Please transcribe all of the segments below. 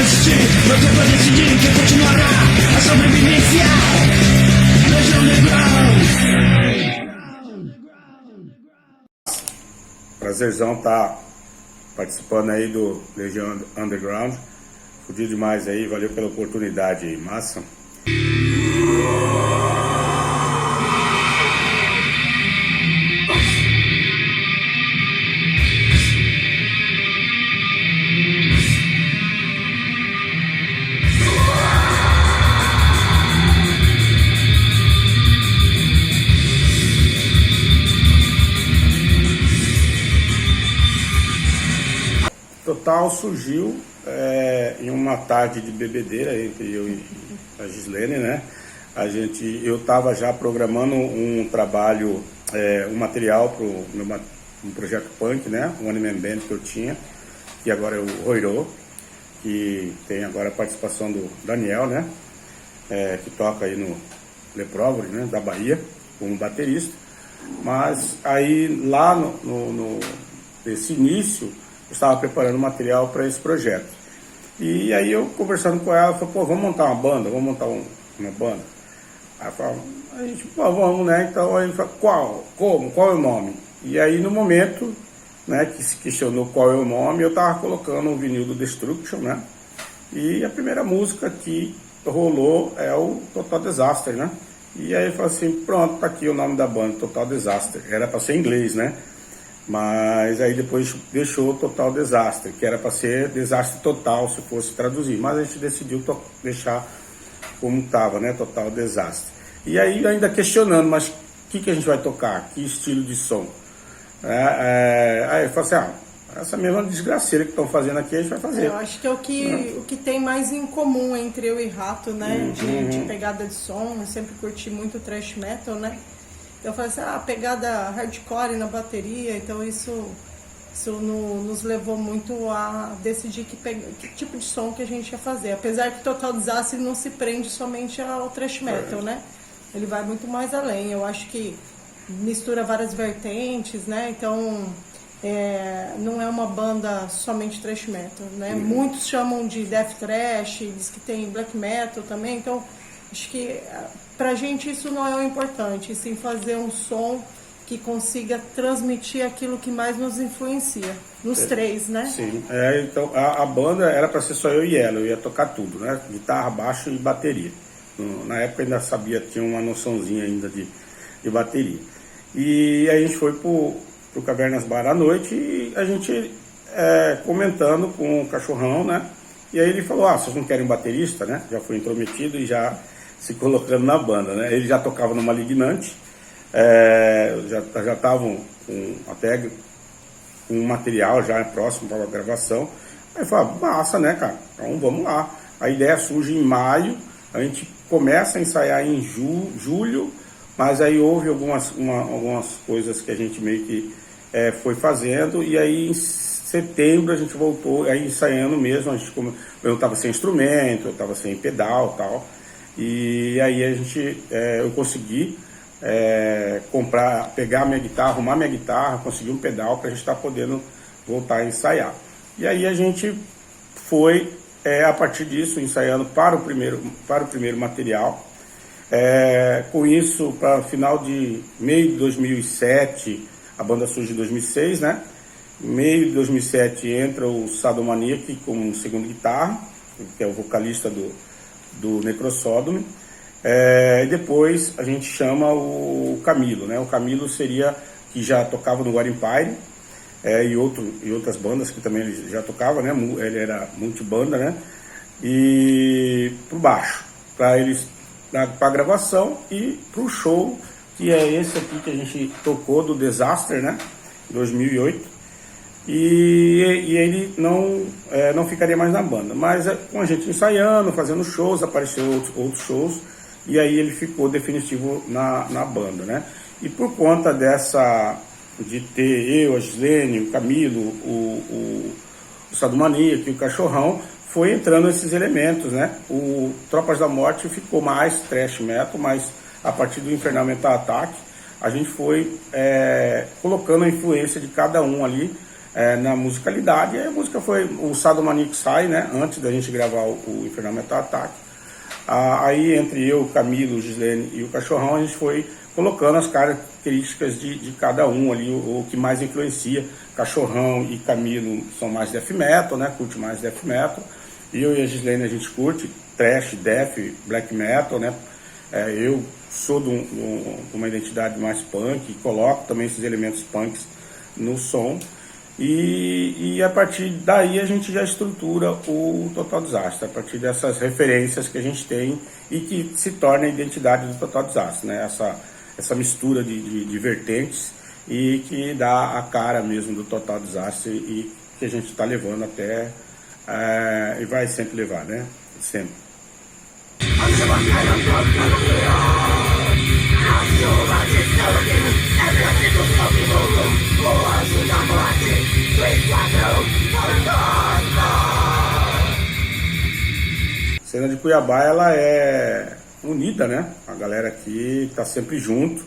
resistir, meu tempo é decidir que continuará a sobrevivência. Legião Underground. Prazerzão tá participando aí do Legião Underground. Fudido demais aí, valeu pela oportunidade aí, massa. Total surgiu em uma tarde de bebedeira entre eu e a Gislene, né? Eu estava já programando um trabalho, um material para um projeto punk, né? Um One Man Band que eu tinha, que agora é o Roirô, que tem agora a participação do Daniel, né? Que toca aí no Lepróvore, né? Da Bahia, como baterista. Mas aí lá nesse início, eu estava preparando material para esse projeto. E aí eu conversando com ela, falei, pô, vamos montar uma banda, vamos montar uma banda. Aí a gente, pô, vamos, né? Então aí ele falou, qual é o nome? E aí no momento, né, que se questionou qual é o nome, eu tava colocando o vinil do Destruction, né? E a primeira música que rolou é o Total Disaster, né? E aí ele falou assim, pronto, tá aqui o nome da banda, Total Disaster. Era para ser em inglês, né? Mas aí depois deixou o Total Disaster, que era para ser desastre total se fosse traduzir, mas a gente decidiu deixar como estava, né? Total Disaster. E aí ainda questionando, mas o que a gente vai tocar? Que estilo de som? Aí eu falei assim, essa mesma desgraceira que estão fazendo aqui a gente vai fazer. Eu acho que é o que tem mais em comum entre eu e Rato, né? De pegada de som, eu sempre curti muito thrash metal, né? Eu falei assim, a pegada hardcore na bateria, então isso nos levou muito a decidir que tipo de som que a gente ia fazer. Apesar que Total Disaster não se prende somente ao thrash metal, né? Ele vai muito mais além. Eu acho que mistura várias vertentes, né? Então, não é uma banda somente thrash metal, né? Muitos chamam de death thrash, diz que tem black metal também, então acho que pra gente isso não é o importante, e sim fazer um som que consiga transmitir aquilo que mais nos influencia, nos três, né? Sim, então a banda era para ser só eu e ela, eu ia tocar tudo, né? Guitarra, baixo e bateria. Na época ainda tinha uma noçãozinha ainda de bateria. E aí a gente foi pro Cavernas Bar à noite e a gente comentando com o Cachorrão, né? E aí ele falou, vocês não querem baterista, né? Já foi intrometido e já se colocando na banda, né? Ele já tocava no Malignante, já estavam até com um material já próximo para a gravação. Aí falou, massa, né, cara? Então vamos lá. A ideia surge em maio, a gente começa a ensaiar em julho, mas aí houve algumas coisas que a gente meio que foi fazendo, e aí em setembro a gente voltou aí ensaiando mesmo. Eu estava sem instrumento, eu estava sem pedal e tal. E aí eu consegui pegar minha guitarra, arrumar minha guitarra, conseguir um pedal para a gente estar podendo voltar a ensaiar. E aí a gente foi, a partir disso, ensaiando para o primeiro material. Com isso, para final de meio de 2007, a banda surge em 2006, né? Meio de 2007 entra o Sadomaniac como segundo guitarra, que é o vocalista do Necrosodom. E depois a gente chama o Camilo, né? O Camilo que já tocava no War Empire, e outras bandas que também ele já tocava, né? Ele era multibanda, né? E pro baixo, para a gravação e pro show, que é esse aqui que a gente tocou do Disaster, né? 2008. E ele não ficaria mais na banda, mas com a gente ensaiando, fazendo shows, apareceu outros shows, e aí ele ficou definitivo na banda, né? E por conta de ter eu, a Gislene, o Camilo, o Sadomaníaco e o Cachorrão, foi entrando esses elementos, né? O Tropas da Morte ficou mais thrash metal, mas a partir do Infernal Mental Attack, a gente foi colocando a influência de cada um ali, na musicalidade. E aí a música foi o Sadomaníaco sai, né? Antes da gente gravar o Infernal Metal Attack. Aí entre eu, Camilo, Gislene e o Cachorrão, a gente foi colocando as características de cada um ali, o que mais influencia. Cachorrão e Camilo são mais death metal, né? Curte mais death metal. E eu e a Gislene a gente curte thrash, death, black metal, né? Eu sou de uma identidade mais punk e coloco também esses elementos punks no som. E a partir daí a gente já estrutura o Total Disaster, a partir dessas referências que a gente tem e que se torna a identidade do Total Disaster, né? Essa mistura de vertentes e que dá a cara mesmo do Total Disaster e que a gente está levando até e vai sempre levar, né? Sempre. A cena de Cuiabá, ela é unida, né? A galera aqui tá sempre junto,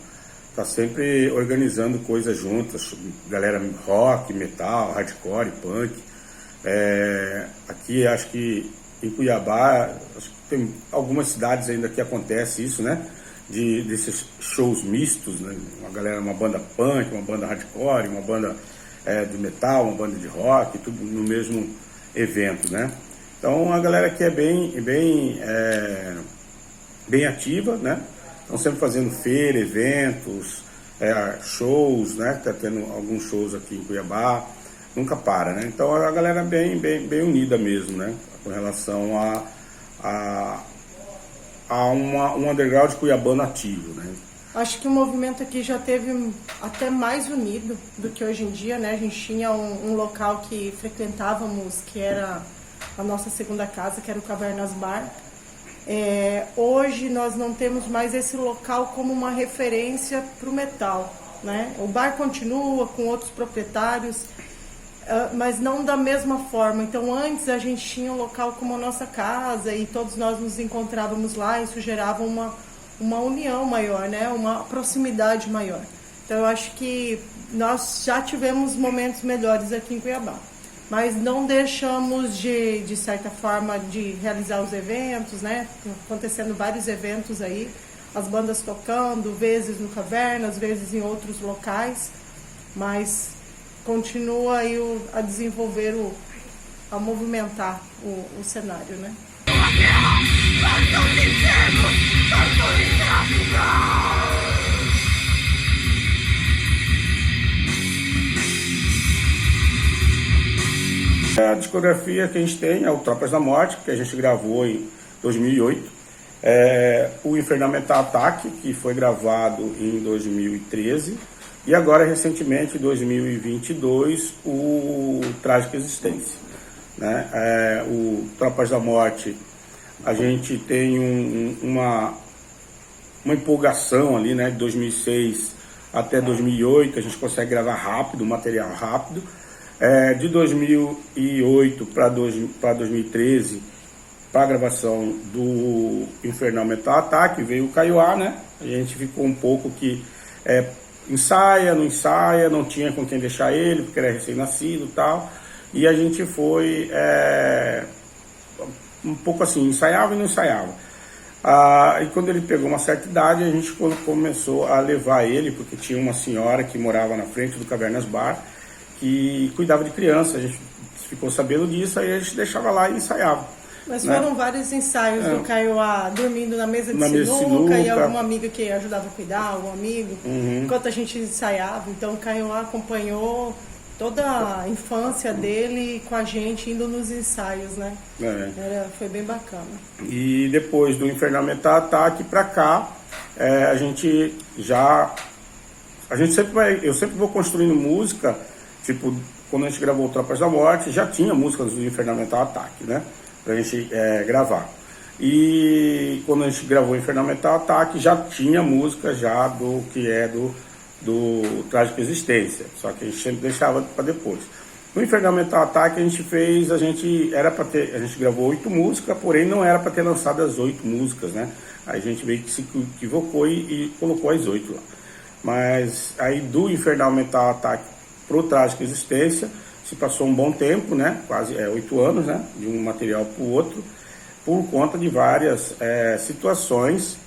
tá sempre organizando coisas juntas, galera rock, metal, hardcore, punk. Aqui acho que em Cuiabá, acho que tem algumas cidades ainda que acontece isso, né? Desses shows mistos, né? Uma banda punk, uma banda hardcore, uma banda de metal, uma banda de rock, tudo no mesmo evento, né? Então a galera aqui é bem ativa, né? Estão sempre fazendo feira, eventos, shows, né? Tá tendo alguns shows aqui em Cuiabá, nunca para, né? Então a galera é bem unida mesmo, né? Com relação a um underground cuiabano ativo, né? Acho que o movimento aqui já teve até mais unido do que hoje em dia, né? A gente tinha um local que frequentávamos, que era a nossa segunda casa, que era o Cavernas Bar. Hoje nós não temos mais esse local como uma referência para o metal, né? O bar continua com outros proprietários, mas não da mesma forma. Então antes a gente tinha um local como a nossa casa e todos nós nos encontrávamos lá, isso gerava uma união maior, né? Uma proximidade maior. Então eu acho que nós já tivemos momentos melhores aqui em Cuiabá, mas não deixamos de certa forma de realizar os eventos, né? Acontecendo vários eventos aí, as bandas tocando, vezes no Cavernas, vezes em outros locais, mas continua aí a desenvolver, a movimentar o cenário, né? A discografia que a gente tem é o Tropas da Morte, que a gente gravou em 2008. O Infernal Metal Attack, que foi gravado em 2013. E agora, recentemente, em 2022, o Trágica Existência, né? O Tropas da Morte, a gente tem uma empolgação ali, né? De 2006 até 2008, a gente consegue gravar rápido, material rápido. De 2008 para 2013, para a gravação do Infernal Metal Attack, veio o Kaiowá, né? A gente ficou um pouco que ensaia, não tinha com quem deixar ele, porque era recém-nascido e tal. E a gente foi um pouco assim, ensaiava e não ensaiava. E quando ele pegou uma certa idade, a gente começou a levar ele, porque tinha uma senhora que morava na frente do Cavernas Bar, que cuidava de criança. A gente ficou sabendo disso, aí a gente deixava lá e ensaiava. Mas né? foram vários ensaios do Kaiowá dormindo na mesa de sinuca e alguma amiga que ajudava a cuidar, algum amigo, enquanto a gente ensaiava. Então o Kaiowá acompanhou toda a infância dele com a gente, indo nos ensaios, né? Foi bem bacana. E depois do Infernal Metal Attack pra cá, eu sempre vou construindo música, tipo, quando a gente gravou Tropas da Morte, já tinha músicas do Infernal Metal Attack, né? Pra gente gravar. E quando a gente gravou Infernal Metal Attack, já tinha música já do que é do Trágica Existência, só que a gente sempre deixava para depois. No Infernal Metal Attack a gente gravou 8 músicas, porém não era para ter lançado as 8 músicas, né? Aí a gente meio que se equivocou e colocou as 8 lá. Mas aí do Infernal Metal Attack pro Trágica Existência se passou um bom tempo, né? Quase 8 anos, né? De um material para o outro, por conta de várias situações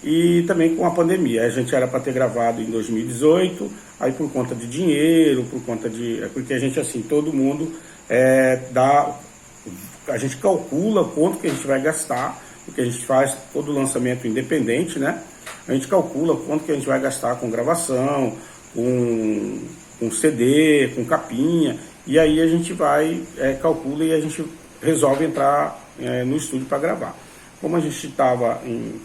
e também com a pandemia. A gente era para ter gravado em 2018, aí por conta de dinheiro, por conta de... Porque a gente, assim, todo mundo a gente calcula quanto que a gente vai gastar, porque a gente faz todo o lançamento independente, né? A gente calcula quanto que a gente vai gastar com gravação, com CD, com capinha, e aí a gente vai, calcula e a gente resolve entrar no estúdio para gravar. Como a gente estava um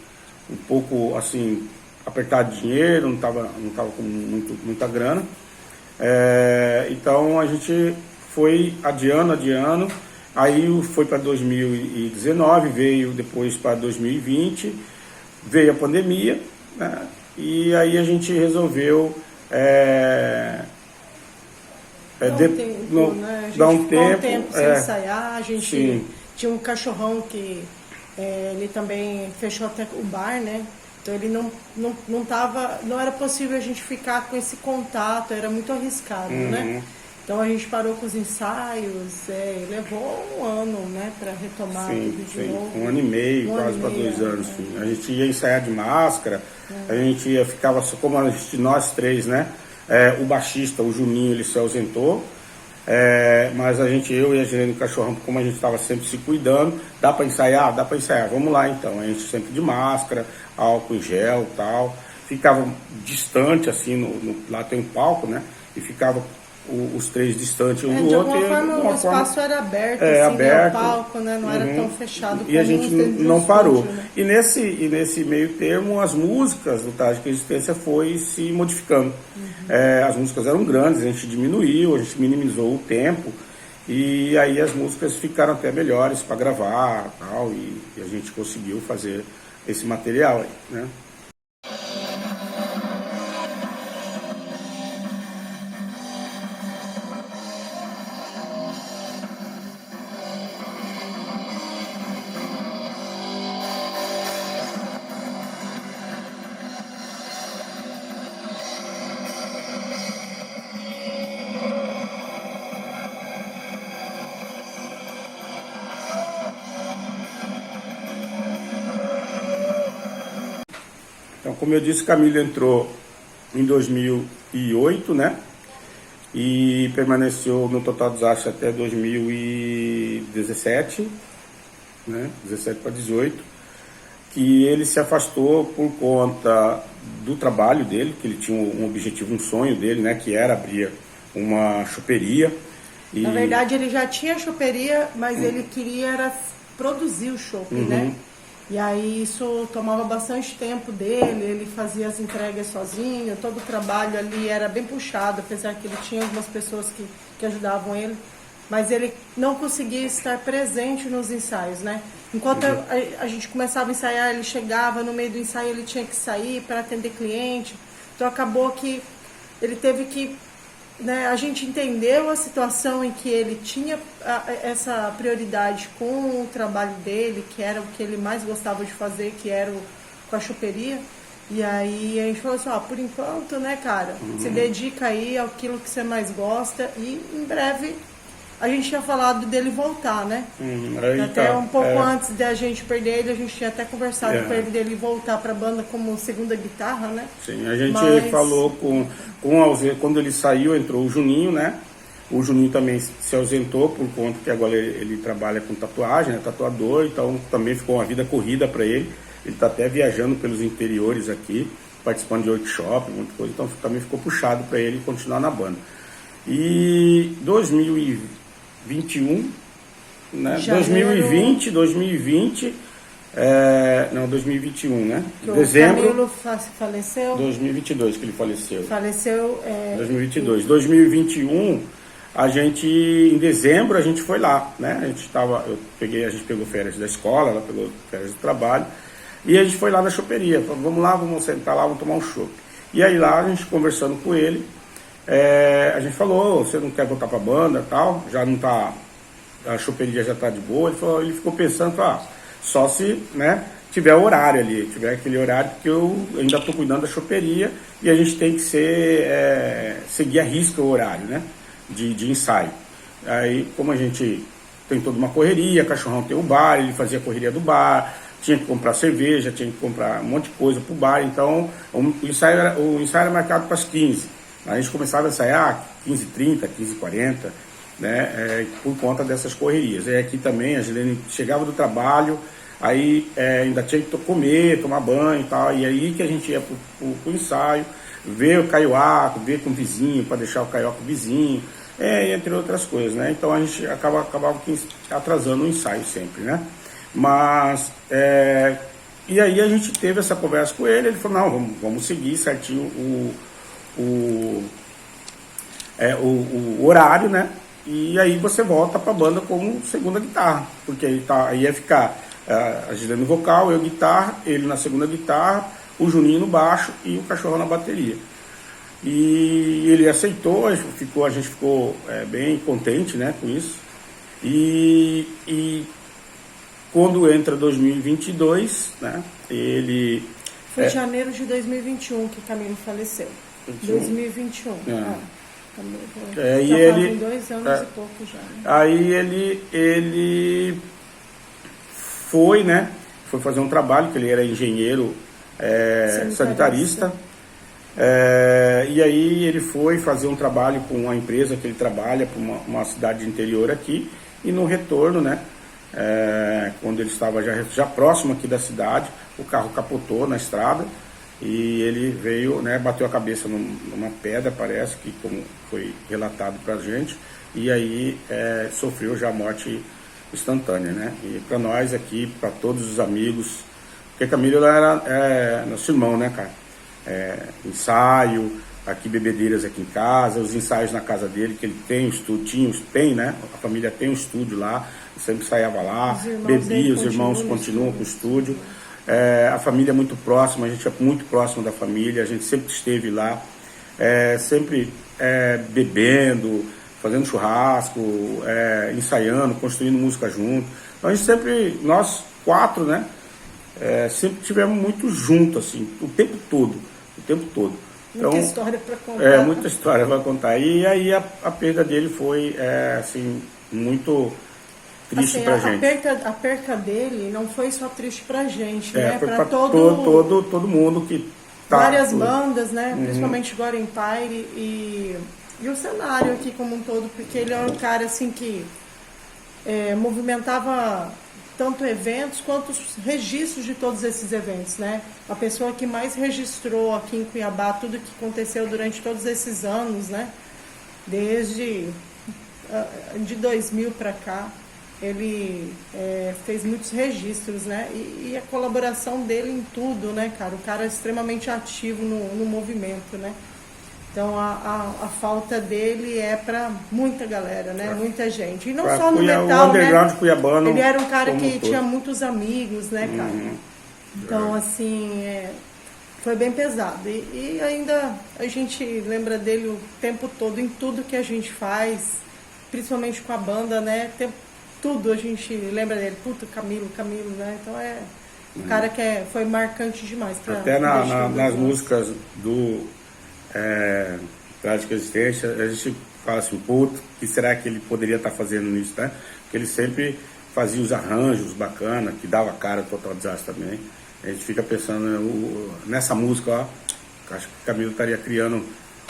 pouco assim, apertado de dinheiro, não tava com muita grana, então a gente foi adiando, aí foi para 2019, veio depois para 2020, veio a pandemia, né? E aí a gente resolveu dar um tempo sem ensaiar. A gente tinha um cachorrão que ele também fechou até o bar, né? Então ele não era possível a gente ficar com esse contato, era muito arriscado, né? Então a gente parou com os ensaios, levou um ano, né, para retomar tudo de novo. 1 ano e meio, quase para 2 anos. A gente ia ensaiar de máscara, a gente ficava só como nós três, né? O baixista, o Juninho, ele se ausentou, mas eu e a Gislene Cachorrão, como a gente estava sempre se cuidando, dá para ensaiar? Dá para ensaiar, vamos lá então. A gente sempre de máscara, álcool em gel e tal, ficava distante assim, lá tem um palco, né? E ficava os três distantes um do outro. De alguma forma o espaço era aberto, assim, aberto. O palco, né? Não era tão fechado. E a gente não parou. Né? E nesse meio termo, as músicas do Trágica Existência foi se modificando. As músicas eram grandes, a gente diminuiu, a gente minimizou o tempo, e aí as músicas ficaram até melhores para gravar tal, e a gente conseguiu fazer esse material aí, né? Então, como eu disse, Camilo entrou em 2008, né? E permaneceu no Total Desastre até 2017, né? 17 para 18, que ele se afastou por conta do trabalho dele, que ele tinha um objetivo, um sonho dele, né? Que era abrir uma choperia. E... Na verdade, ele já tinha choperia, mas ele queria era produzir o chopp, né? E aí isso tomava bastante tempo dele, ele fazia as entregas sozinho, todo o trabalho ali era bem puxado, apesar que ele tinha algumas pessoas que ajudavam ele, mas ele não conseguia estar presente nos ensaios, né? Enquanto a gente começava a ensaiar, ele chegava, no meio do ensaio ele tinha que sair para atender cliente, então acabou que ele teve que... Né, a gente entendeu a situação em que ele tinha essa prioridade com o trabalho dele, que era o que ele mais gostava de fazer, que era com a choperia. E aí a gente falou assim, por enquanto, né, cara, se dedica aí àquilo que você mais gosta e em breve a gente tinha falado dele voltar, né? Até um pouco antes da gente perder ele, a gente tinha até conversado com ele dele voltar para a banda como segunda guitarra, né? Sim, a gente falou quando ele saiu, entrou o Juninho, né? O Juninho também se ausentou por conta que agora ele trabalha com tatuagem, né? Tatuador, então também ficou uma vida corrida para ele. Ele está até viajando pelos interiores aqui, participando de workshop, muita coisa, então também ficou puxado para ele continuar na banda. E 2021, né? 2021, né? Que Dezembro. O Camilo faleceu. 2022 que ele faleceu. 2022. 2021, a gente, em dezembro, a gente foi lá, né? A gente pegou férias da escola, ela pegou férias do trabalho, e a gente foi lá na choperia. Falou, vamos lá, vamos sentar lá, vamos tomar um chopp. E aí lá, a gente conversando com ele, a gente falou, você não quer voltar pra banda e tal, já não tá, a choperia já tá de boa. Ele ficou pensando, só se, né, tiver horário ali, tiver aquele horário, porque eu ainda estou cuidando da choperia e a gente tem que seguir a risca o horário, né, de ensaio. Aí, como a gente tem toda uma correria, cachorrão tem o bar, ele fazia a correria do bar, tinha que comprar cerveja, tinha que comprar um monte de coisa pro bar, então o ensaio era marcado para as 15. A gente começava a ensaiar 15h30, 15h40, né, por conta dessas correrias. E aqui também a Gilene chegava do trabalho, aí ainda tinha que comer, tomar banho e tal, e aí que a gente ia pro ensaio, ver o caioaco, ver com o vizinho, para deixar o caioco com o vizinho, entre outras coisas, né? Então a gente acabava atrasando o ensaio sempre, né? Mas, e aí a gente teve essa conversa com ele falou, não, vamos seguir certinho o horário, né? E aí você volta para a banda como segunda guitarra, porque aí ia ficar a Gilene no vocal, eu guitarra, ele na segunda guitarra, o Juninho no baixo e o cachorro na bateria. E ele aceitou, a gente ficou bem contente, né, com isso. E quando entra 2022, né, ele... Foi em janeiro de 2021 que o Camilo faleceu. 2021. E ele, 2 anos e pouco já. Né? Aí ele foi, né, foi fazer um trabalho, que ele era engenheiro sanitarista. E aí ele foi fazer um trabalho com uma empresa que ele trabalha, para uma cidade interior aqui, e no retorno, né, quando ele estava já próximo aqui da cidade, o carro capotou na estrada e ele veio, né, bateu a cabeça numa pedra, parece que, como foi relatado pra gente, e aí sofreu já a morte instantânea, né? E para nós aqui, para todos os amigos, porque Camilo era nosso irmão, né, cara? Ensaio, aqui bebedeiras aqui em casa, os ensaios na casa dele, que ele tem um estúdio, tem, né? A família tem um estúdio lá, sempre ensaiava lá, bebia, os irmãos continuam com o estúdio. A família é muito próxima, a gente é muito próximo da família, a gente sempre esteve lá, sempre bebendo, fazendo churrasco, ensaiando, construindo música junto. Então a gente sempre, nós 4, né? Sempre tivemos muito juntos, assim, o tempo todo. Então, muita história para contar. Muita história para contar. E aí a perda dele foi, assim, muito triste assim, pra gente. A perca dele não foi só triste pra gente, né? Foi para todo mundo que tá... Várias bandas, né? Principalmente agora em Empire e o cenário aqui como um todo, porque ele é um cara, assim, que movimentava tanto eventos quanto os registros de todos esses eventos, né? A pessoa que mais registrou aqui em Cuiabá tudo que aconteceu durante todos esses anos, né? Desde de 2000 para cá, ele fez muitos registros, né? E a colaboração dele em tudo, né, cara? O cara é extremamente ativo no movimento, né? Então a falta dele é para muita galera, né? Muita gente. E não só no metal, o underground cuiabano. Ele era um cara que tinha muitos amigos, né, cara? Então, assim, foi bem pesado. E ainda a gente lembra dele o tempo todo, em tudo que a gente faz, principalmente com a banda, né? Tudo a gente lembra dele. Puta, Camilo, né? Então um cara que foi marcante demais. Até nas músicas do Trágica Existência, a gente fala assim, puto, o que será que ele poderia estar fazendo nisso, né? Porque ele sempre fazia os arranjos bacanas, que dava cara ao Total Desastre também. A gente fica pensando nessa música, ó, acho que o Camilo estaria criando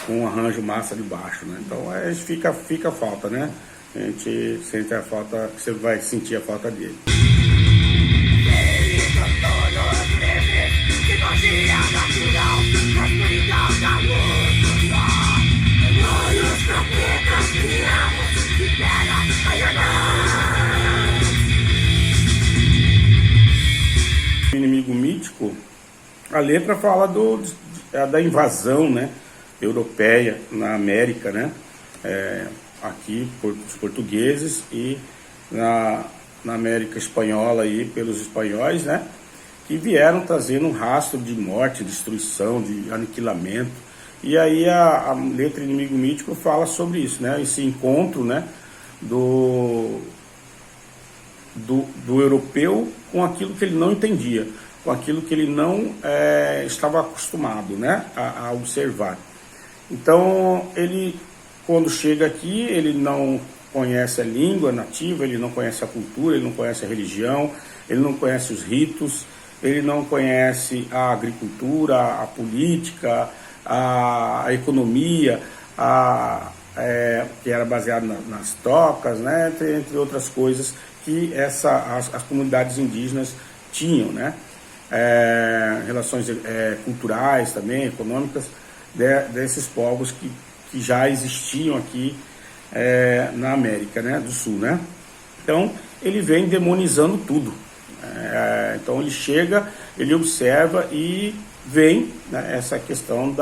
um arranjo massa de baixo, né? Então a gente fica a falta, né? A gente sente a falta, você vai sentir a falta dele. Inimigo Mítico, a letra fala da invasão, né, europeia na América, né, aqui por os portugueses e na América espanhola aí pelos espanhóis, né, que vieram trazendo um rastro de morte, destruição, de aniquilamento. E aí a letra Inimigo Mítico fala sobre isso, né, esse encontro, né, do europeu com aquilo que ele não entendia, com aquilo que ele não estava acostumado, né, a observar. Então ele, quando chega aqui, ele não conhece a língua nativa, ele não conhece a cultura, ele não conhece a religião, ele não conhece os ritos, ele não conhece a agricultura, a política, a economia, que era baseada nas trocas, né, entre outras coisas que as comunidades indígenas tinham, né, relações culturais também, econômicas, desses povos que já existiam aqui na América, né, do Sul, né. Então ele vem demonizando tudo. Então ele chega, ele observa e vem, né, essa questão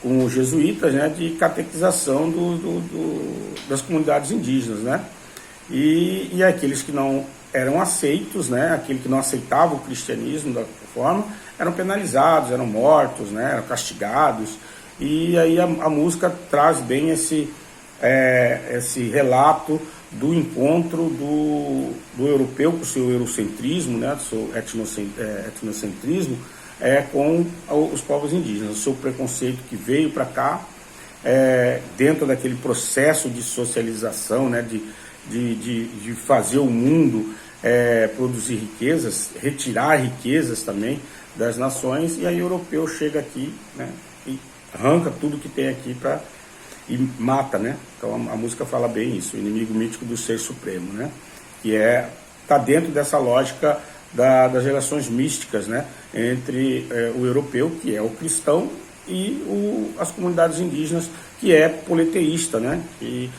com os jesuítas, né, de catequização das comunidades indígenas, né, e aqueles que não eram aceitos, né, aqueles que não aceitavam o cristianismo da forma, eram penalizados, eram mortos, né, eram castigados. E aí a música traz bem esse relato do encontro do europeu com o seu eurocentrismo, né, do seu etnocentrismo, com os povos indígenas, o seu preconceito que veio para cá, dentro daquele processo de socialização, né, de fazer o mundo produzir riquezas, retirar riquezas também das nações, e aí o europeu chega aqui, né, e arranca tudo que tem aqui e mata, né? Então a música fala bem isso, o inimigo mítico do ser supremo, né? Que está dentro dessa lógica das relações místicas, né? Entre o europeu, que é o cristão, e as comunidades indígenas, que é politeísta, né? Que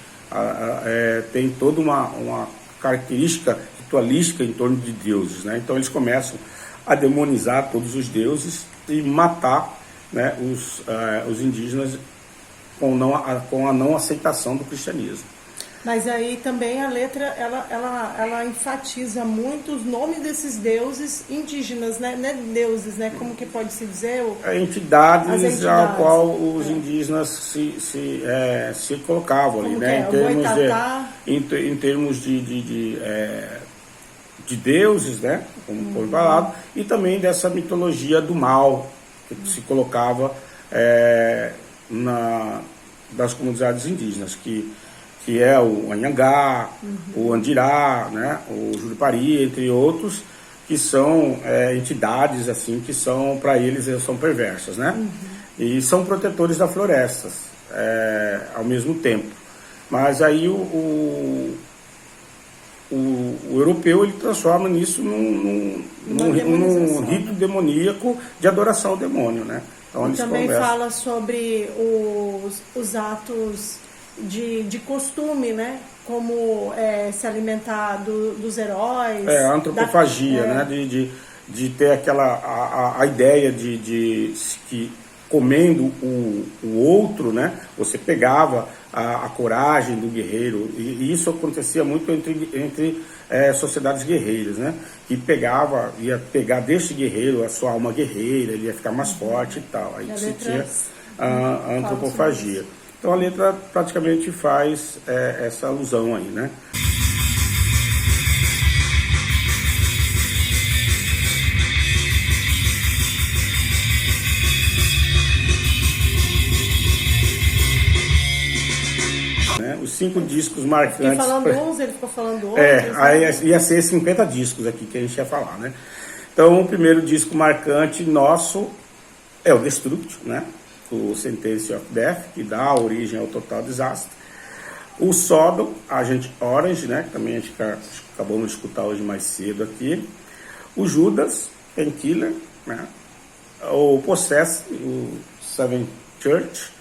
tem toda uma característica ritualística em torno de deuses, né? Então eles começam a demonizar todos os deuses e matar, né, os indígenas com a não aceitação do cristianismo. Mas aí também a letra, ela enfatiza muito os nomes desses deuses indígenas, né? Não é deuses, né? Como que pode se dizer? Entidades ao qual os indígenas se colocavam ali, né? Em termos de deuses, né? Como foi falado, e também dessa mitologia do mal que se colocava das comunidades indígenas, que é o Anhangá, o Andirá, né, o Juripari, entre outros, que são entidades assim que são, para eles são perversas, né? E são protetores das florestas ao mesmo tempo. Mas aí o europeu, ele transforma nisso num rito demoníaco de adoração ao demônio, né? Então, e também fala sobre os atos de costume, né? Como se alimentar dos heróis. A antropofagia, né? De ter a ideia de que comendo o outro, né? Você pegava a coragem do guerreiro, e isso acontecia muito entre sociedades guerreiras, né? Que ia pegar deste guerreiro a sua alma guerreira, ele ia ficar mais forte e tal. Aí você tinha a antropofagia. Então a letra praticamente faz essa alusão aí, né? Os 5 discos marcantes. E falando uns, ele ficou falando outros. Aí ia ser 50 discos aqui que a gente ia falar, né? Então, o primeiro disco marcante nosso é o Destruct, né? O Sentence of Death, que dá origem ao Total Disaster. O Sodom, Agent Orange, né? Que também a gente acabou de escutar hoje mais cedo aqui. O Judas, Painkiller, né? O Possess, o Seven Church.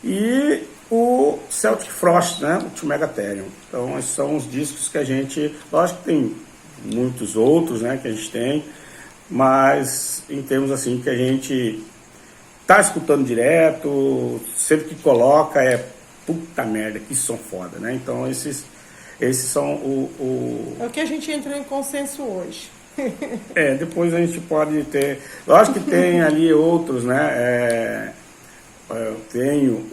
E o Celtic Frost, né? O To Megatherium. Então, esses são os discos que a gente... Lógico que tem muitos outros, né? Que a gente tem. Mas, em termos assim, que a gente tá escutando direto, sempre que coloca, puta merda, que som foda, né? Então, esses são É o que a gente entrou em consenso hoje. Depois a gente pode ter... Lógico que tem ali outros, né? Eu tenho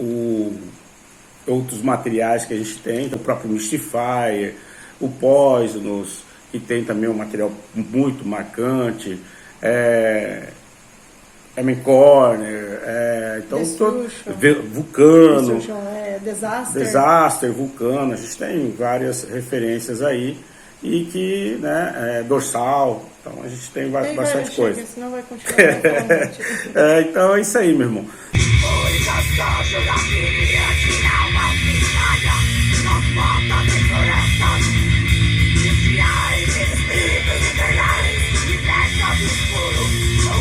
outros materiais que a gente tem, o próprio Mystifier, o Poisonous, que tem também um material muito marcante, Amy Corner, então Vulcano, Desaster, Vulcano, a gente tem várias referências aí e que, né, Dorsal, então a gente tem bastante coisa. Senão vai continuar então é isso aí, meu irmão.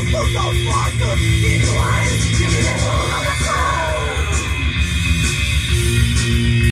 Todos os mortos,